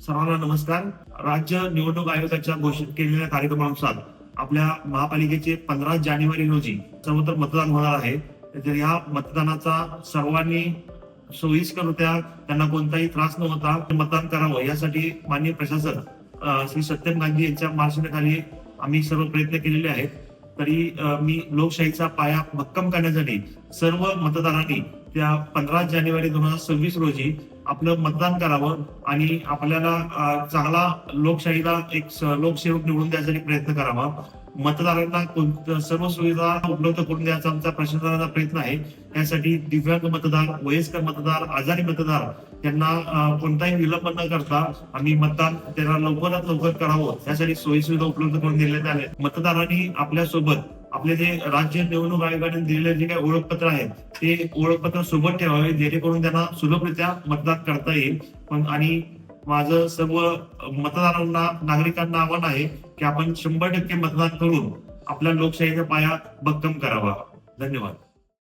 सर्वांना नमस्कार. राज्य निवडणूक आयोगाच्या घोषित केलेल्या कार्यक्रमानुसार आपल्या महापालिकेचे 15 जानेवारी रोजी सर्वत्र मतदान होणार आहे. तर या मतदानाचा सर्वांनी सोयीस्कररित्या त्यांना कोणताही त्रास न होता मतदान करावं यासाठी माननीय प्रशासक श्री सत्यम गांधी यांच्या मार्गदर्शनाखाली आम्ही सर्व प्रयत्न केलेले आहेत. तरी मी लोकशाहीचा पाया भक्कम करण्यासाठी सर्व मतदारांनी त्या 15 जानेवारी 2026 रोजी आपलं मतदान करावं आणि आपल्याला चांगला लोकशाहीला एक लोकसेवक निवडून द्यायसाठी प्रयत्न करावा. मतदारांना सर्व सुविधा उपलब्ध करून द्यायचा आमचा प्रशासनाचा प्रयत्न आहे. यासाठी दिव्यांग मतदार, वयस्कर मतदार, आजारी मतदार यांना कोणताही विलंब न करता आम्ही मतदान त्यांना लवकरात लवकर करावं यासाठी सोयी सुविधा उपलब्ध करून दिलेल्या आहेत. मतदारांनी आपल्या सोबत आपले जे राज्य निवडणूक आयोगाने दिलेले जे काही ओळखपत्र आहेत ते ओळखपत्र सोबत ठेवावे जेणेकरून त्यांना सुलभरित्या मतदान करता येईल. आणि माझं सर्व मतदारांना, नागरिकांना आव्हान आहे की आपण 100% मतदान करून आपल्या लोकशाहीचा पाया भक्कम करावा. धन्यवाद.